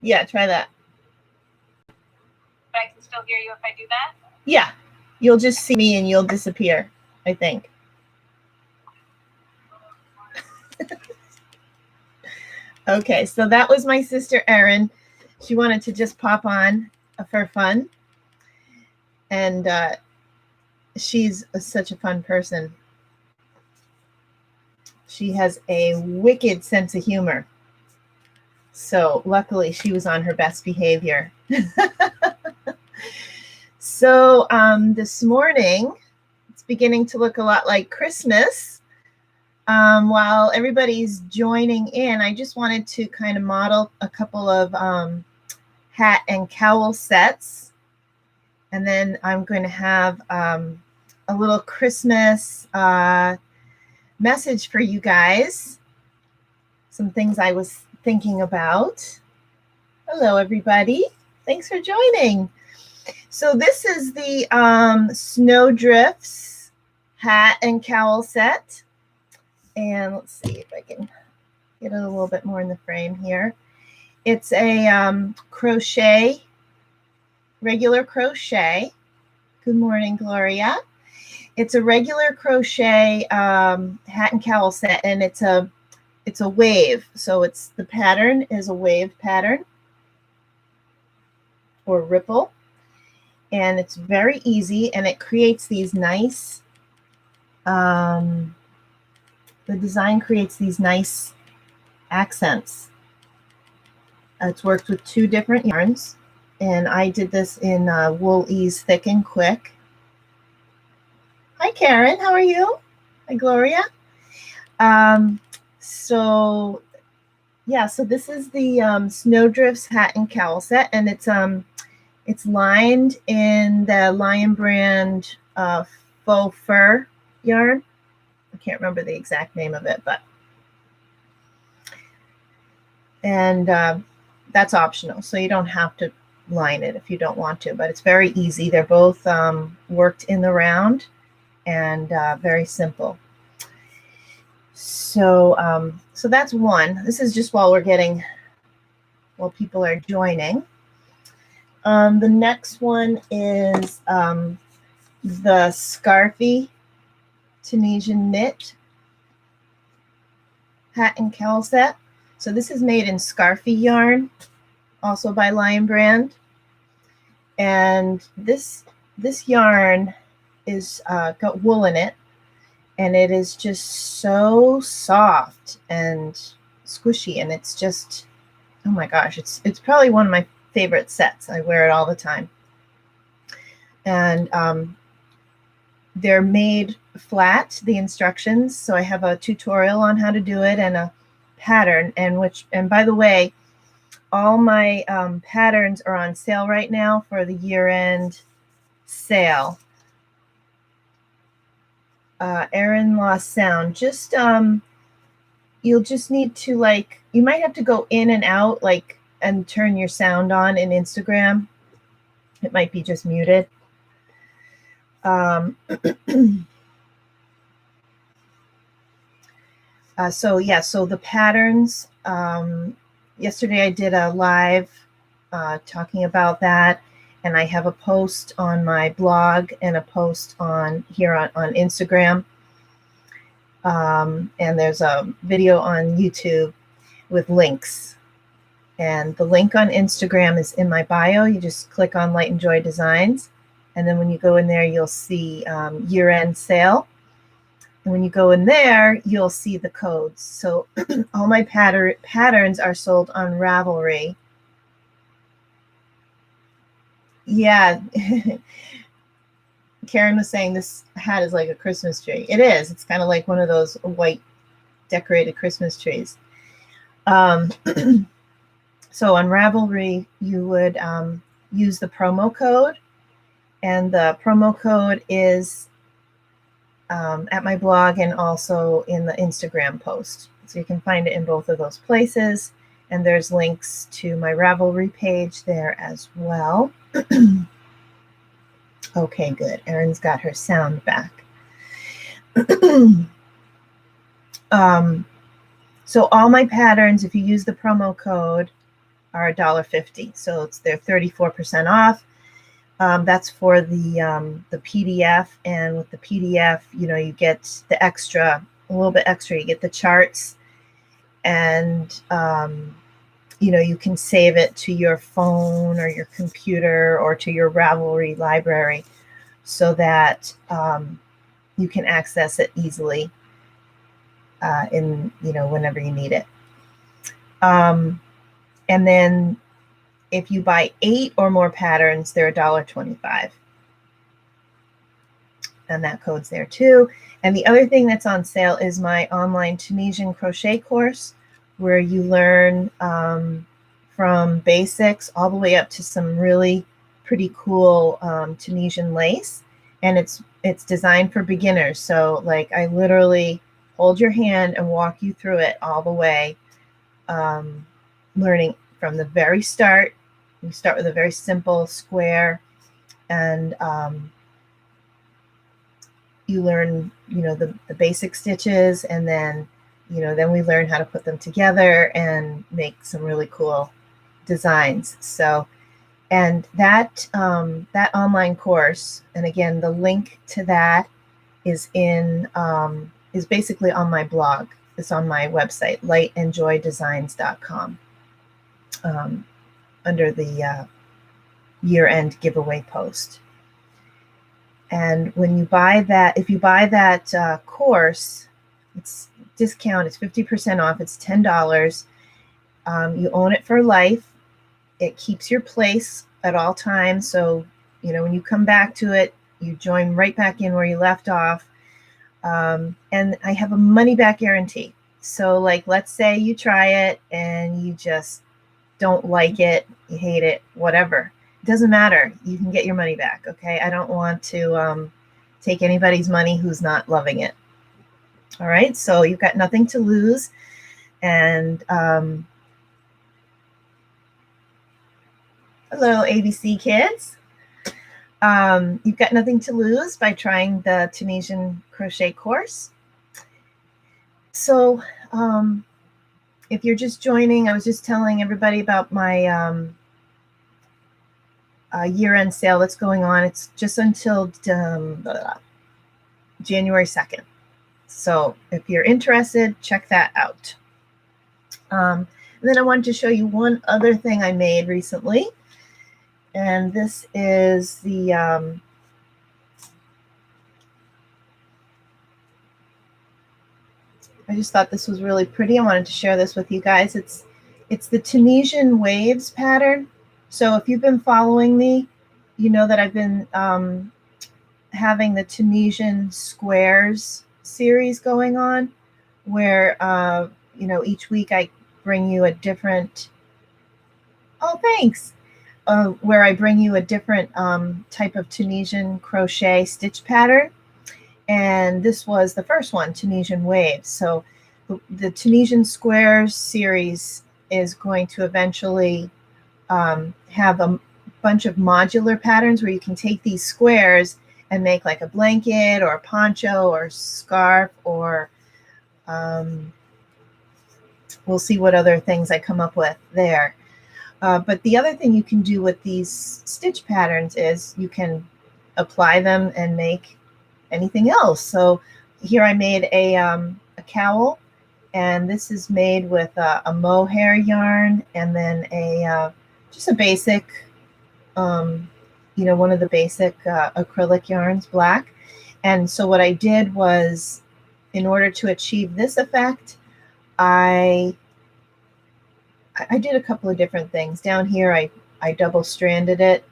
Yeah, try that. But I can still hear you if I do that? Yeah. You'll just see me and you'll disappear, I think. Okay, so that was my sister Erin. She wanted to just pop on for fun. And she's such a fun person. She has a wicked sense of humor. So luckily she was on her best behavior. So this morning, it's beginning to look a lot like Christmas. While everybody's joining in, I just wanted to kind of model a couple of hat and cowl sets. And then I'm going to have a little Christmas message for you guys. Some things I was thinking about. Hello, everybody. Thanks for joining. So this is the Snowdrifts hat and cowl set. And let's see if I can get it a little bit more in the frame here. It's a crochet, regular crochet. Good morning, Gloria. It's a regular crochet hat and cowl set, and it's a wave. So the pattern is a wave pattern or ripple. And it's very easy, and it creates these nice, the design creates these nice accents. It's worked with 2 different yarns, and I did this in Wool Ease Thick and Quick. Hi, Karen. How are you? Hi, Gloria. So this is the Snowdrifts hat and cowl set, and it's lined in the Lion Brand faux fur yarn. I can't remember the exact name of it, and that's optional, so you don't have to line it if you don't want to, but it's very easy. They're both worked in the round and very simple. So so that's one. This is just while people are joining. The next one is the Scarfy Tunisian knit hat and cowl set. So this is made in Scarfy yarn, also by Lion Brand. And this yarn is got wool in it, and it is just so soft and squishy, and it's just, oh my gosh, it's probably one of my favorite sets. I wear it all the time. And they're made flat, the instructions. So I have a tutorial on how to do it and a pattern, and by the way, all my patterns are on sale right now for the year-end sale. Erin lost sound. Just you'll just need to you might have to go in and out and turn your sound on in Instagram. It might be just muted. So the patterns. Yesterday I did a live talking about that, and I have a post on my blog and a post on Instagram. And there's a video on YouTube with links. And the link on Instagram is in my bio. You just click on Light and Joy Designs. And then when you go in there, you'll see year-end sale. And when you go in there, you'll see the codes. So all my patterns are sold on Ravelry. Yeah. Karen was saying this hat is like a Christmas tree. It is. It's kind of like one of those white decorated Christmas trees. So on Ravelry, you would use the promo code, and the promo code is at my blog and also in the Instagram post. So you can find it in both of those places, and there's links to my Ravelry page there as well. Okay, good. Erin's got her sound back. So all my patterns, if you use the promo code, are $1.50. So they're 34% off. That's for the PDF, and with the PDF, you get the extra, a little bit extra. You get the charts, and you can save it to your phone or your computer or to your Ravelry library, so that you can access it easily whenever you need it. And then if you buy 8 or more patterns, they're $1.25. And that code's there too. And the other thing that's on sale is my online Tunisian crochet course, where you learn from basics all the way up to some really pretty cool Tunisian lace. And it's designed for beginners. So like I literally hold your hand and walk you through it all the way, learning from the very start. We start with a very simple square, and you learn, the basic stitches, and then, then we learn how to put them together and make some really cool designs. So, and that online course, and again, the link to that is is basically on my blog. It's on my website, lightandjoydesigns.com, under the year-end giveaway post. And when you buy that, if you buy that course, it's discount, it's 50% off, it's $10. You own it for life. It keeps your place at all times. So, when you come back to it, you join right back in where you left off. And I have a money back guarantee. So like, let's say you try it and you just don't like it, you hate it, whatever. It doesn't matter. You can get your money back, okay? I don't want to take anybody's money who's not loving it. All right, so you've got nothing to lose. And hello, ABC kids. You've got nothing to lose by trying the Tunisian crochet course. So if you're just joining, I was just telling everybody about my year-end sale that's going on. It's just until January 2nd. So if you're interested, check that out. And then I wanted to show you one other thing I made recently. And this is the I just thought this was really pretty. I wanted to share this with you guys. It's the Tunisian waves pattern. So if you've been following me, you know that I've been having the Tunisian squares series going on, where each week I bring you a different. Oh, thanks. Where I bring you a different type of Tunisian crochet stitch pattern. And this was the first one, Tunisian waves. So the Tunisian squares series is going to eventually have a bunch of modular patterns where you can take these squares and make like a blanket or a poncho or scarf, or we'll see what other things I come up with there. But the other thing you can do with these stitch patterns is you can apply them and make anything else. So here I made a cowl, and this is made with a mohair yarn, and then just a basic, one of the basic acrylic yarns, black. And so what I did was, in order to achieve this effect, I did a couple of different things. Down here, I double stranded it.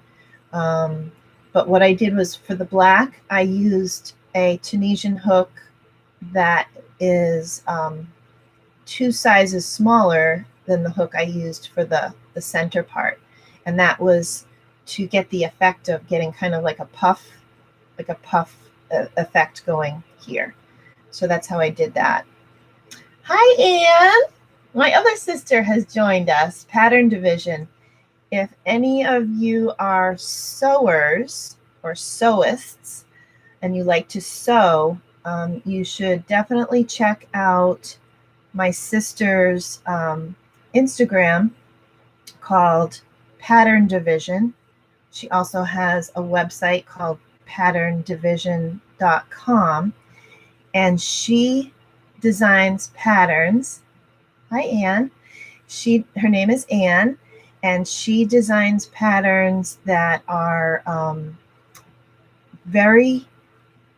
But what I did was, for the black, I used a Tunisian hook that is 2 sizes smaller than the hook I used for the center part. And that was to get the effect of getting kind of like a puff effect going here. So that's how I did that. Hi, Anne. My other sister has joined us, Pattern Division. If any of you are sewers or sewists and you like to sew, you should definitely check out my sister's Instagram called Pattern Division. She also has a website called patterndivision.com, and she designs patterns. Hi, Anne. Her name is Anne, and she designs patterns that are very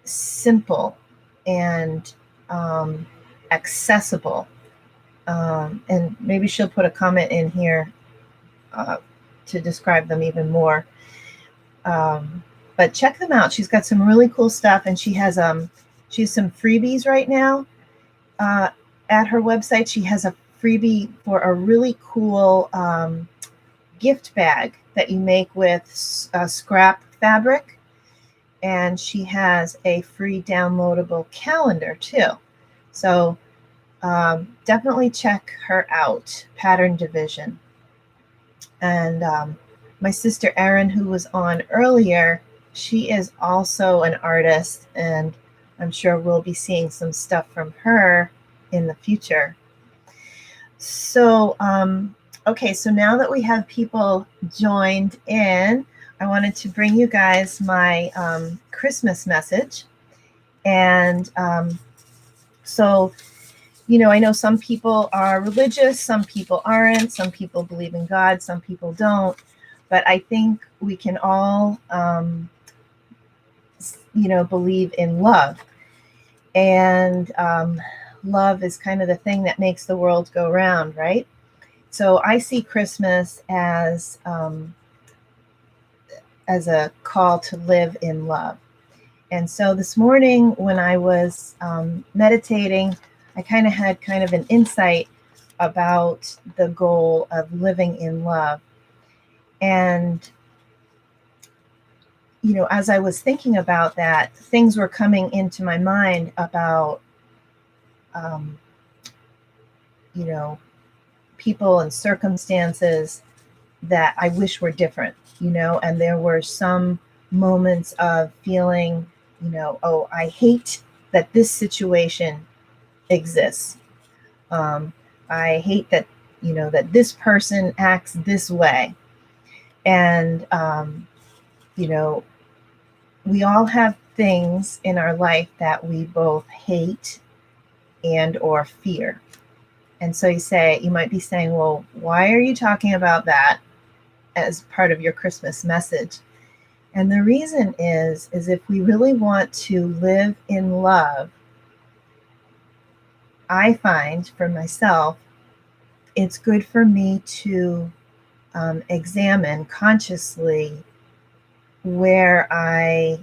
simple and accessible. And maybe she'll put a comment in here to describe them even more. But check them out. She's got some really cool stuff, and she has some freebies right now. At her website, she has a freebie for a really cool gift bag that you make with scrap fabric, and she has a free downloadable calendar too. So definitely check her out, Pattern Division. And my sister Erin, who was on earlier, she is also an artist, and I'm sure we'll be seeing some stuff from her in the future. So, okay, so now that we have people joined in, I wanted to bring you guys my Christmas message. And so, you know, I know some people are religious, some people aren't, some people believe in God, some people don't. But I think we can all, you know, believe in love. And love is kind of the thing that makes the world go round, right? So I see Christmas as a call to live in love. And so this morning when I was meditating, I kind of had an insight about the goal of living in love. And, you know, as I was thinking about that, things were coming into my mind about, you know, people and circumstances that I wish were different, you know, and there were some moments of feeling, you know, oh, I hate that this situation exists. I hate that, you know, that this person acts this way. And, you know, we all have things in our life that we both hate and or fear. And so you might be saying, well, why are you talking about that as part of your Christmas message? And the reason is if we really want to live in love, I find for myself, it's good for me to examine consciously where I,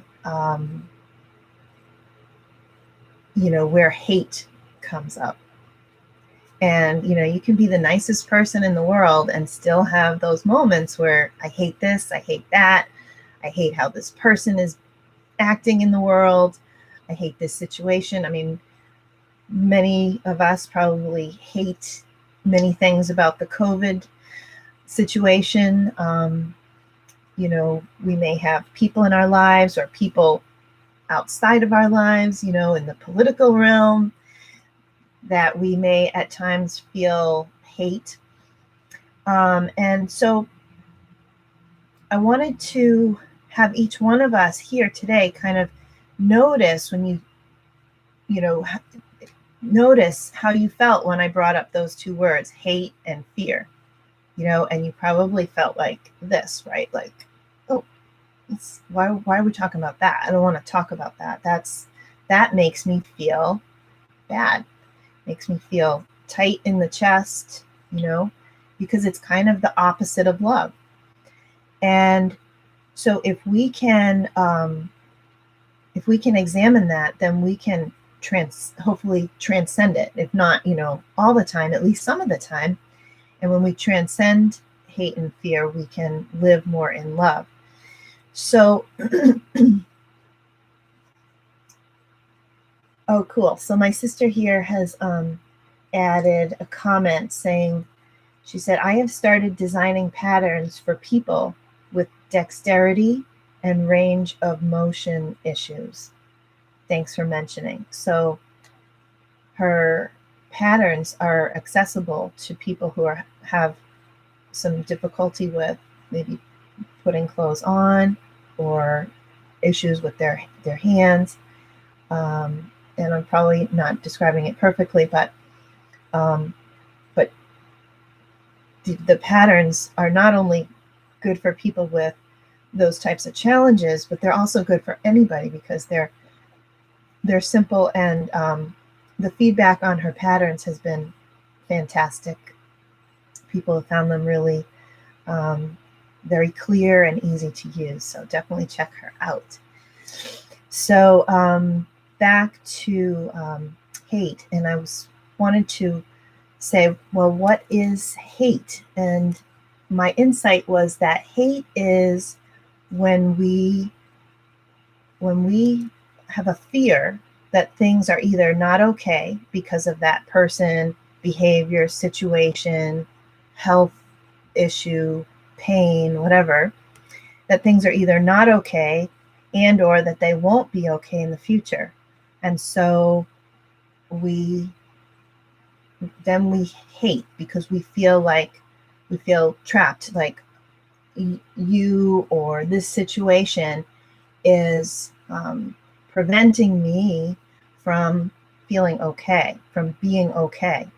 you know, where hate comes up. And, you know, you can be the nicest person in the world and still have those moments where I hate this, I hate that, I hate how this person is acting in the world, I hate this situation. I mean, many of us probably hate many things about the COVID situation. You know, we may have people in our lives or people outside of our lives, you know, in the political realm that we may at times feel hate. And so I wanted to have each one of us here today kind of notice when you know, notice how you felt when I brought up those two words, hate and fear, you know, and you probably felt like this, right? Like, oh, why are we talking about that? I don't want to talk about that. That makes me feel bad, makes me feel tight in the chest, you know, because it's kind of the opposite of love. And so if we can examine that, then we can hopefully transcend it. If not, you know, all the time, at least some of the time. And when we transcend hate and fear, we can live more in love. So, oh, cool. So my sister here has added a comment saying, she said, I have started designing patterns for people with dexterity and range of motion issues. Thanks for mentioning. So her patterns are accessible to people who have some difficulty with maybe putting clothes on, or issues with their hands. And I'm probably not describing it perfectly, but the patterns are not only good for people with those types of challenges, but they're also good for anybody because they're simple, and the feedback on her patterns has been fantastic. People have found them really very clear and easy to use, so definitely check her out. So back to hate, and I wanted to say, well, what is hate? And my insight was that hate is when we have a fear that things are either not okay because of that person, behavior, situation, health issue, pain, whatever, that things are either not okay and or that they won't be okay in the future. And so we hate because we feel trapped, like you or this situation is preventing me from feeling okay, from being okay.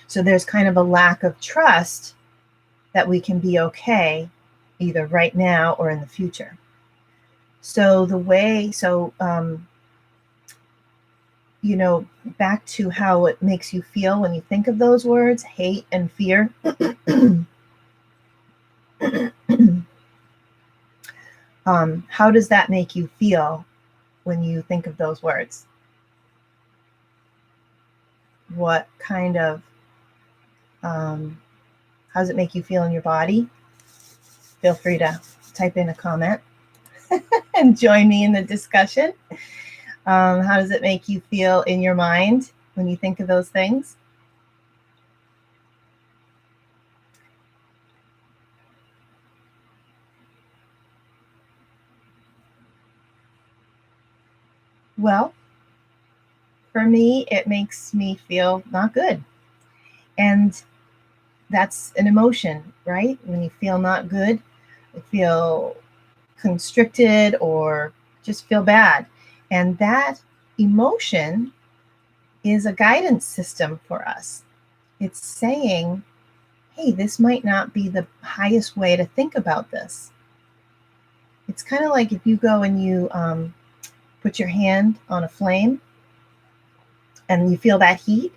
So there's kind of a lack of trust that we can be okay either right now or in the future. So back to how it makes you feel when you think of those words, hate and fear. How does that make you feel when you think of those words? What kind of, how does it make you feel in your body? Feel free to type in a comment and join me in the discussion. How does it make you feel in your mind when you think of those things? Well, for me, it makes me feel not good. And that's an emotion, right? When you feel not good, you feel constricted or just feel bad. And that emotion is a guidance system for us. It's saying, hey, this might not be the highest way to think about this. It's kind of like if you go and you put your hand on a flame and you feel that heat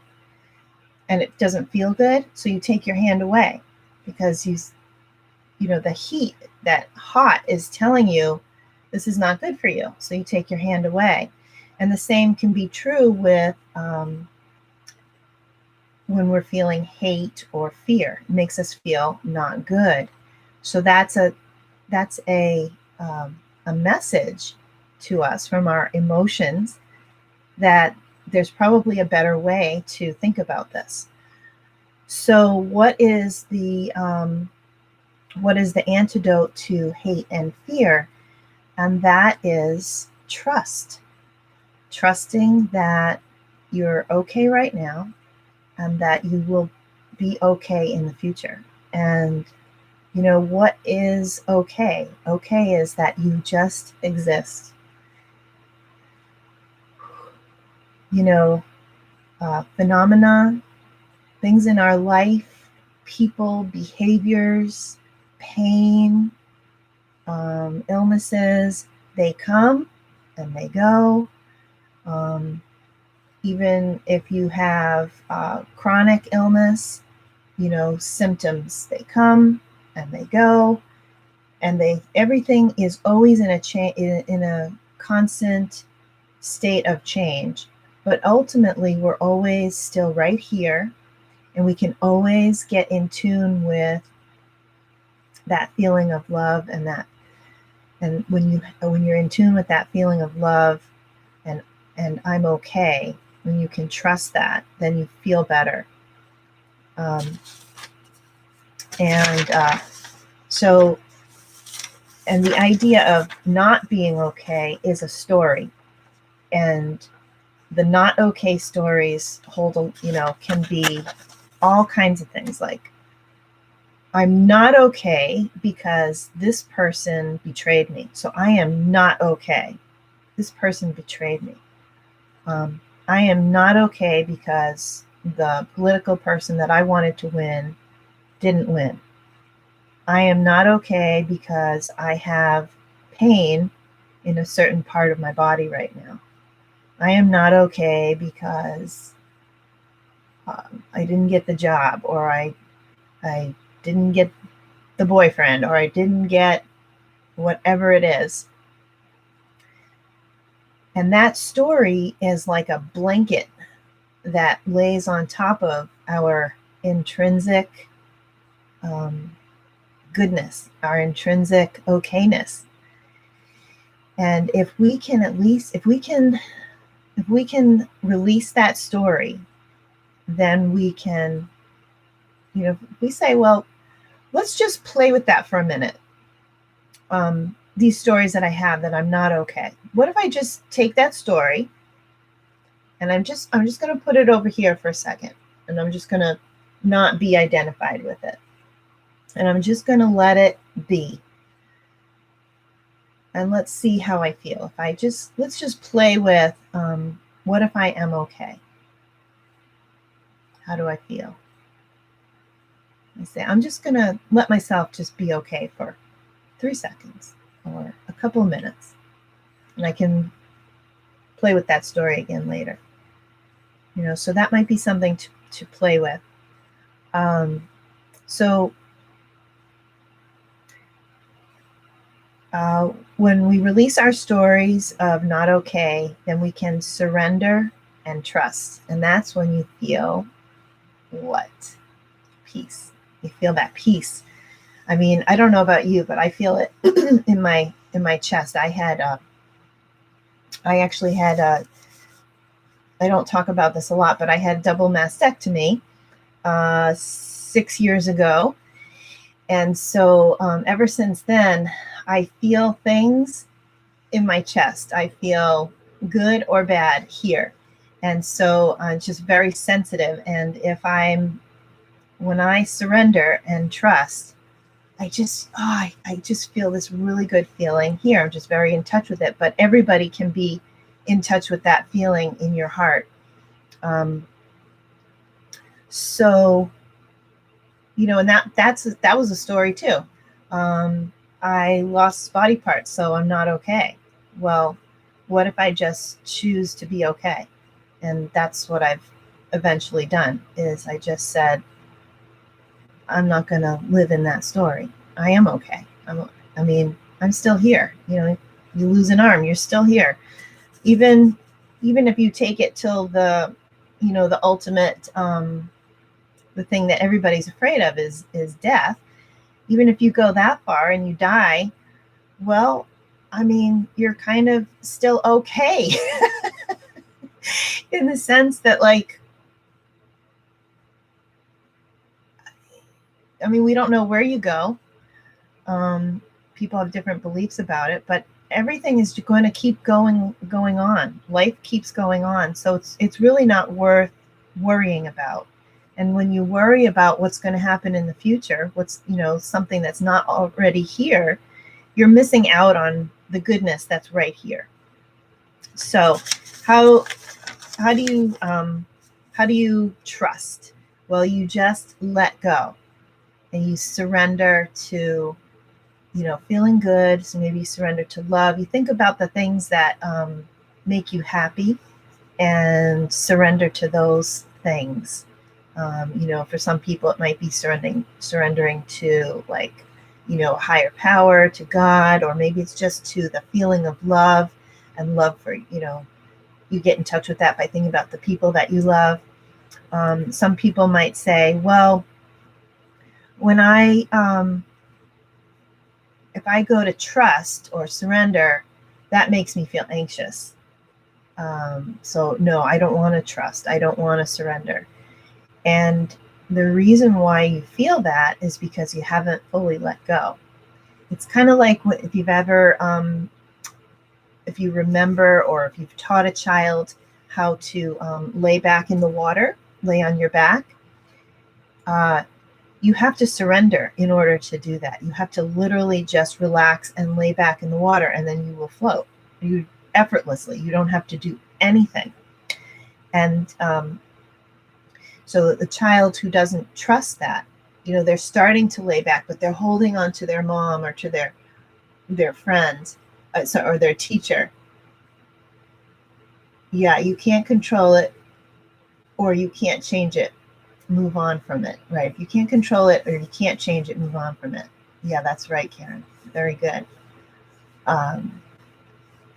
and it doesn't feel good, so you take your hand away because the heat, that hot, is telling you this is not good for you, so you take your hand away. And the same can be true with when we're feeling hate or fear. It makes us feel not good. So that's a message to us from our emotions that there's probably a better way to think about this. So what is the antidote to hate and fear? And that is trust. Trusting that you're okay right now and that you will be okay in the future. And what is okay? Okay is that you just exist. Phenomena, things in our life, people, behaviors, pain, illnesses, they come and they go. Even if you have chronic illness, symptoms, they come and they go, and everything is always in a constant state of change. But ultimately, we're always still right here, and we can always get in tune with that feeling of love, and when you're in tune with that feeling of love and I'm okay, when you can trust that, then you feel better. And the idea of not being okay is a story, and the not okay stories can be all kinds of things, like I'm not okay because this person betrayed me. So I am not okay. This person betrayed me. I am not okay because the political person that I wanted to win didn't win. I am not okay because I have pain in a certain part of my body right now. I am not okay because I didn't get the job, or I didn't get the boyfriend, or I didn't get whatever it is. And that story is like a blanket that lays on top of our intrinsic goodness, our intrinsic okayness. And if we can at least, if we can release that story, then we can, we say, well, let's just play with that for a minute. These stories that I have that I'm not okay. What if I just take that story and I'm just going to put it over here for a second, and I'm just going to not be identified with it. And I'm just going to let it be. And let's see how I feel. Let's just play with, what if I am okay? How do I feel? I say, I'm just going to let myself just be okay for 3 seconds or a couple of minutes. And I can play with that story again later. So that might be something to play with. When we release our stories of not okay, then we can surrender and trust. And that's when you feel what? Peace. You feel that peace. I mean, I don't know about you, but I feel it in my chest. I actually had I don't talk about this a lot, but I had double mastectomy 6 years ago. And so ever since then, I feel things in my chest. I feel good or bad here. And so I'm just very sensitive. And when I surrender and trust, I just feel this really good feeling here. I'm just very in touch with it. But everybody can be in touch with that feeling in your heart. So, and that was a story too. I lost body parts, so I'm not okay. Well, what if I just choose to be okay? And that's what I've eventually done, is I just said, I'm not going to live in that story. I am okay. I'm still here. You lose an arm, you're still here. Even if you take it till the ultimate, the thing that everybody's afraid of is death. Even if you go that far and you die, well, you're kind of still okay in the sense that, we don't know where you go. People have different beliefs about it, but everything is going to keep going on. Life keeps going on. So it's really not worth worrying about. And when you worry about what's going to happen in the future, what's, something that's not already here, you're missing out on the goodness that's right here. So how do you trust? Well, you just let go and you surrender to, feeling good. So maybe you surrender to love. You think about the things that make you happy and surrender to those things. For some people, it might be surrendering to higher power, to God, or maybe it's just to the feeling of love and love for, you get in touch with that by thinking about the people that you love. Some people might say, well, when if I go to trust or surrender, that makes me feel anxious. So no, I don't want to trust. I don't want to surrender. And the reason why you feel that is because you haven't fully let go. It's kind of like if you've ever, if you remember, or if you've taught a child how to lay back in the water, lay on your back. you have to surrender in order to do that. You have to literally just relax and lay back in the water, and then you will float. You effortlessly. You don't have to do anything. And so the child who doesn't trust that, they're starting to lay back, but they're holding on to their mom or to their friends, or their teacher. Yeah, you can't control it, or you can't change it. Move on from it, right? If you can't control it or you can't change it, move on from it. Yeah, that's right, Karen. Very good.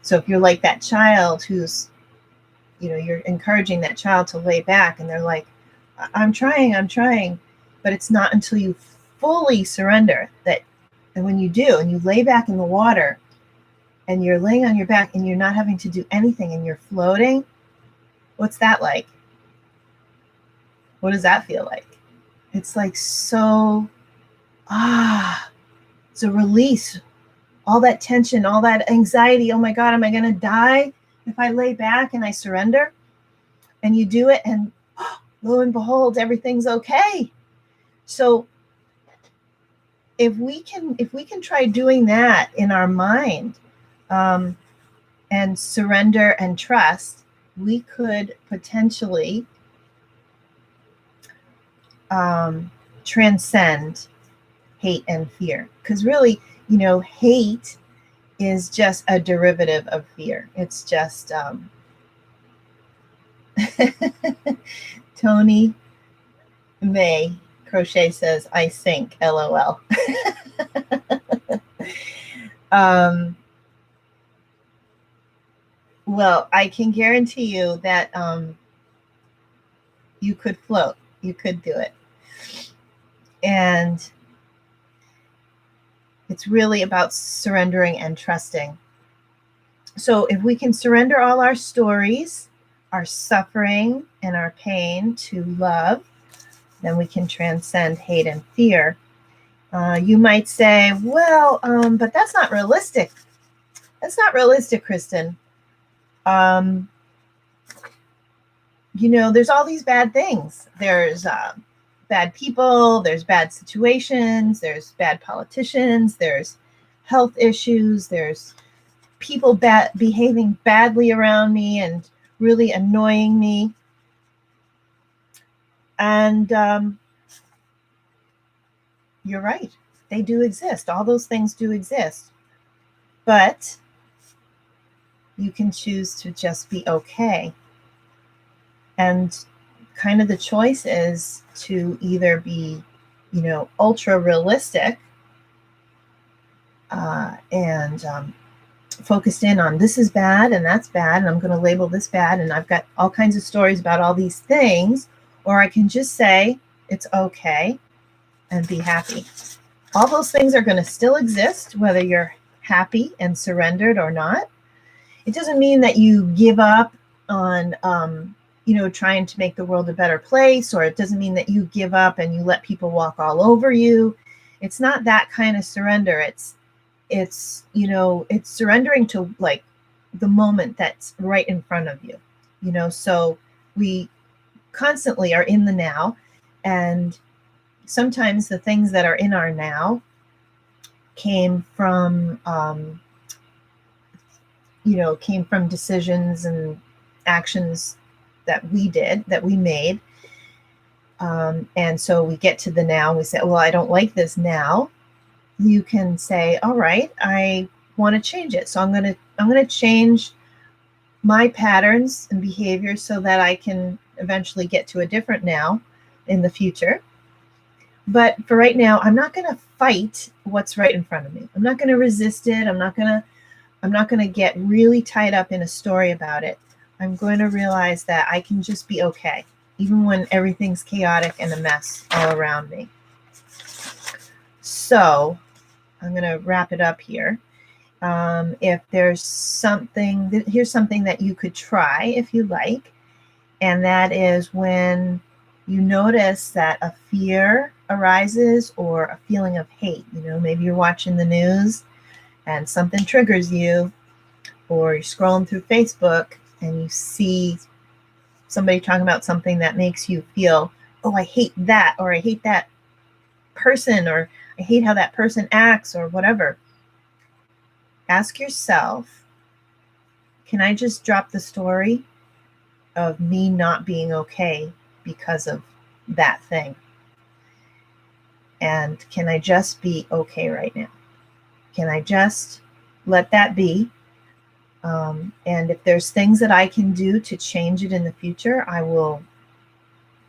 So if you're like that child who's, you're encouraging that child to lay back, and they're like, I'm trying, but it's not until you fully surrender that, and when you do, and you lay back in the water, and you're laying on your back, and you're not having to do anything, and you're floating, what's that like? What does that feel like? It's like so, it's a release. All that tension, all that anxiety. Oh my God, am I going to die if I lay back and I surrender? And you do it, and lo and behold, everything's okay. So if we can try doing that in our mind, and surrender and trust, we could potentially transcend hate and fear. Because really, hate is just a derivative of fear. It's just Tony May Crochet says, I sink, LOL. Well, I can guarantee you that you could float. You could do it. And it's really about surrendering and trusting. So if we can surrender all our stories, our suffering, and our pain to love, then we can transcend hate and fear. You might say, well, but that's not realistic. That's not realistic, Kristen. There's all these bad things. There's bad people, there's bad situations, there's bad politicians, there's health issues, there's people behaving badly around me and really annoying me. And you're right. They do exist. All those things do exist. But you can choose to just be okay. And kind of the choice is to either be, ultra realistic and focused in on this is bad and that's bad, and I'm going to label this bad, and I've got all kinds of stories about all these things, or I can just say it's okay and be happy. All those things are going to still exist, whether you're happy and surrendered or not. It doesn't mean that you give up on trying to make the world a better place, or it doesn't mean that you give up and you let people walk all over you. It's not that kind of surrender. It's surrendering to like the moment that's right in front of you. So we constantly are in the now, and sometimes the things that are in our now came from decisions and actions that we made. And so we get to the now, and we say, well, I don't like this now. You can say, all right, I want to change it. So I'm going to change my patterns and behaviors so that I can eventually get to a different now in the future. But for right now, I'm not going to fight what's right in front of me. I'm not going to resist it. I'm not going to get really tied up in a story about it. I'm going to realize that I can just be okay, even when everything's chaotic and a mess all around me. So I'm going to wrap it up here. If there's something, here's something that you could try if you like. And that is when you notice that a fear arises or a feeling of hate. Maybe you're watching the news and something triggers you, or you're scrolling through Facebook and you see somebody talking about something that makes you feel, oh, I hate that, or I hate that person, or I hate how that person acts, or whatever. Ask yourself, can I just drop the story of me not being okay because of that thing? And can I just be okay right now? Can I just let that be? And if there's things that I can do to change it in the future, I will,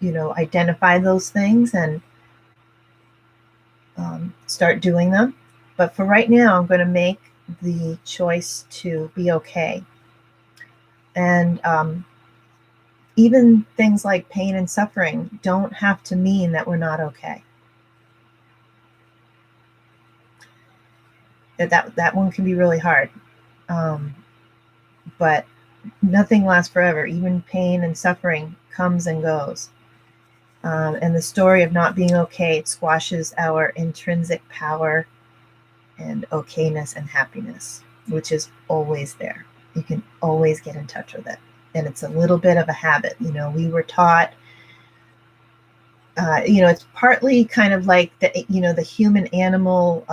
identify those things and start doing them. But for right now, I'm going to make the choice to be okay. And even things like pain and suffering don't have to mean that we're not okay. That one can be really hard. But nothing lasts forever. Even pain and suffering comes and goes. And the story of not being okay, it squashes our intrinsic power and okayness and happiness, which is always there. You can always get in touch with it. And it's a little bit of a habit. We were taught, it's partly kind of like the human animal,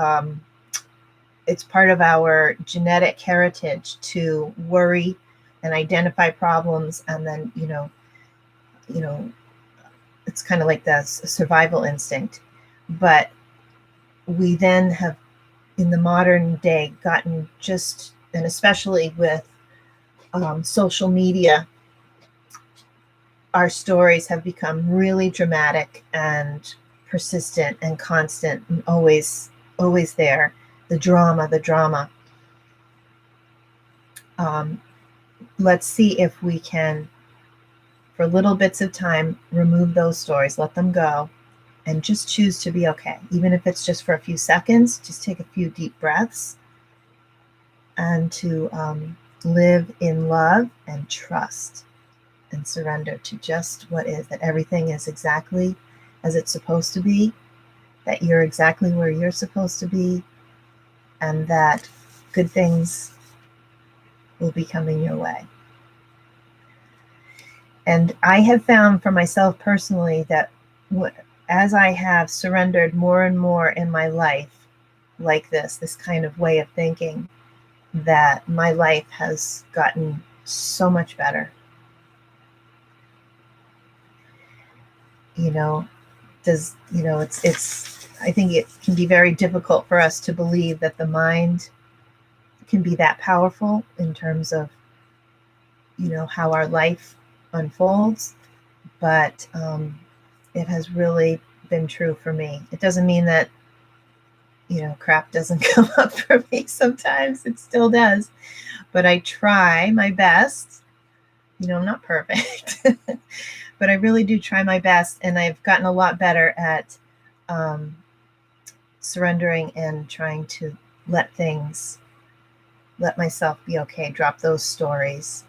it's part of our genetic heritage to worry and identify problems. And then, it's kind of like the survival instinct. But we then have, in the modern day, gotten just, and especially with social media, our stories have become really dramatic and persistent and constant and always there. The drama. Let's see if we can, for little bits of time, remove those stories, let them go, and just choose to be okay. Even if it's just for a few seconds, just take a few deep breaths, and to live in love and trust and surrender to just what is, that everything is exactly as it's supposed to be, that you're exactly where you're supposed to be, and that good things will be coming your way. And I have found for myself personally that as I have surrendered more and more in my life, like this kind of way of thinking, that my life has gotten so much better. It's I think it can be very difficult for us to believe that the mind can be that powerful in terms of, how our life unfolds. But it has really been true for me. It doesn't mean that, crap doesn't come up for me sometimes. It still does. But I try my best. I'm not perfect, but I really do try my best. And I've gotten a lot better at surrendering and trying to let myself be okay, drop those stories.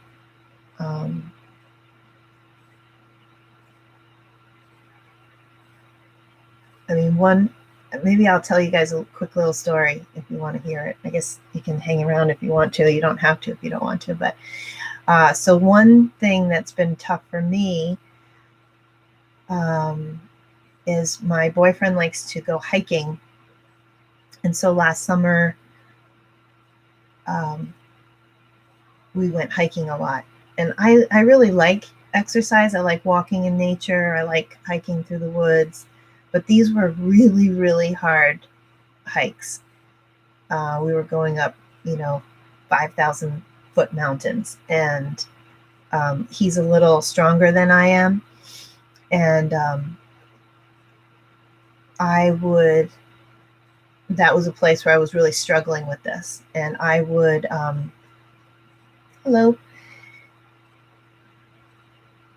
Maybe I'll tell you guys a quick little story if you want to hear it. I guess you can hang around if you want to. You don't have to if you don't want to. But so one thing that's been tough for me is my boyfriend likes to go hiking. And so last summer, we went hiking a lot. And I really like exercise. I like walking in nature. I like hiking through the woods. But these were really, really hard hikes. We were going up, 5,000 foot mountains. And he's a little stronger than I am. And that was a place where I was really struggling with this. And I would,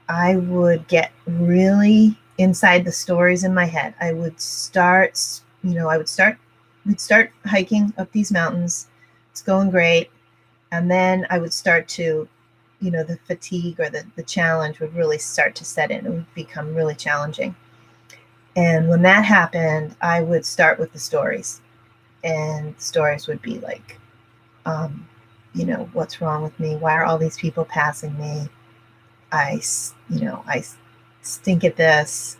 I would get really inside the stories in my head. We'd start hiking up these mountains. It's going great. And then I would start to, the fatigue or the challenge would really start to set in. It would become really challenging. And when that happened, I would start with the stories. And the stories would be like, what's wrong with me? Why are all these people passing me? I stink at this.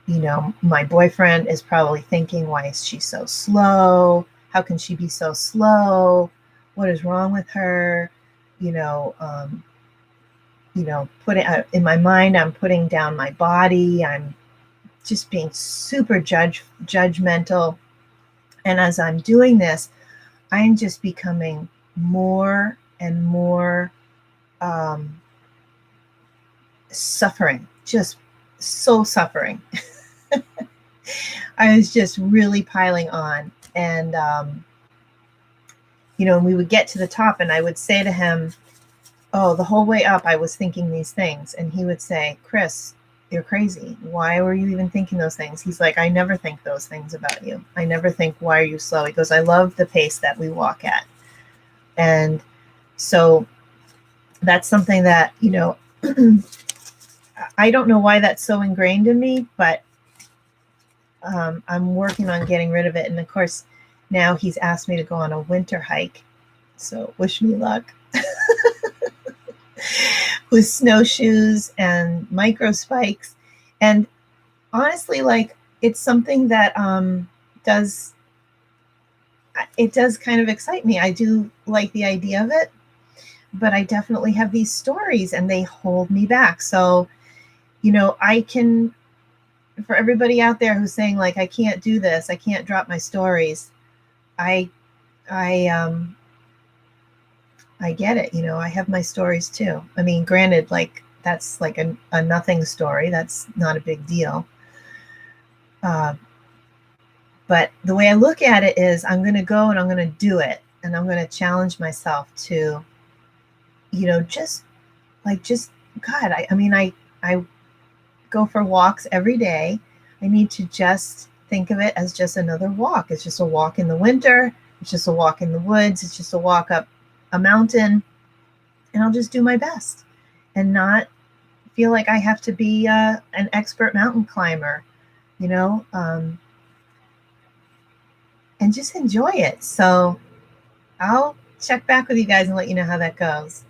You know, my boyfriend is probably thinking, why is she so slow? How can she be so slow? What is wrong with her? You know, putting in my mind, I'm putting down my body. I'm just being super judgmental. And as I'm doing this, I'm just becoming more and more suffering, just so suffering. I was just really piling on. And, we would get to the top and I would say to him, oh, the whole way up, I was thinking these things. And he would say, Chris, you're crazy. Why were you even thinking those things? He's like, I never think those things about you. I never think, why are you slow? He goes, I love the pace that we walk at. And so that's something that, I don't know why that's so ingrained in me, but I'm working on getting rid of it. And of course, now he's asked me to go on a winter hike. So wish me luck. With snowshoes and micro spikes. And honestly, like, it's something that does kind of excite me. I do like the idea of it, but I definitely have these stories and they hold me back. So, I can, for everybody out there who's saying, like, I can't do this, I can't drop my stories, I get it. I have my stories too. I mean, granted, like, that's like a nothing story. That's not a big deal. But the way I look at it is, I'm going to go and I'm going to do it. And I'm going to challenge myself to, just God, I go for walks every day. I need to just think of it as just another walk. It's just a walk in the winter. It's just a walk in the woods. It's just a walk up a mountain. And I'll just do my best and not feel like I have to be an expert mountain climber, and just enjoy it. So I'll check back with you guys and let you know how that goes.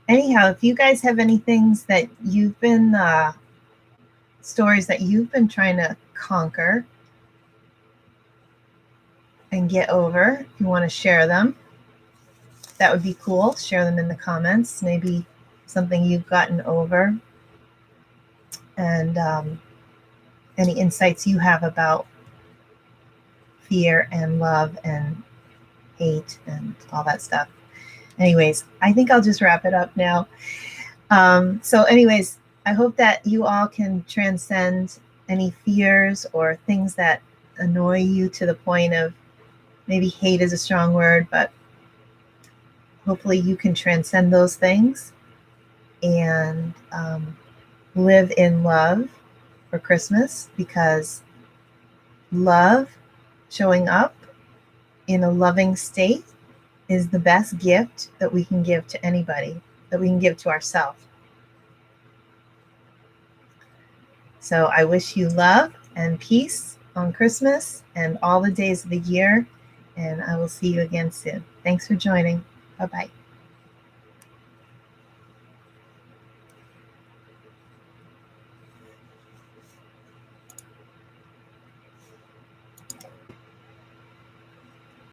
Anyhow, if you guys have any things that you've been, stories that you've been trying to conquer and get over, if you want to share them, that would be cool. Share them in the comments. Maybe something you've gotten over, and any insights you have about fear and love and hate and all that stuff. Anyways, I think I'll just wrap it up now. So anyways, I hope that you all can transcend any fears or things that annoy you to the point of, maybe hate is a strong word, but hopefully you can transcend those things and live in love for Christmas, because love, showing up in a loving state, is the best gift that we can give to anybody, that we can give to ourselves. So I wish you love and peace on Christmas and all the days of the year, and I will see you again soon. Thanks for joining. Bye-bye.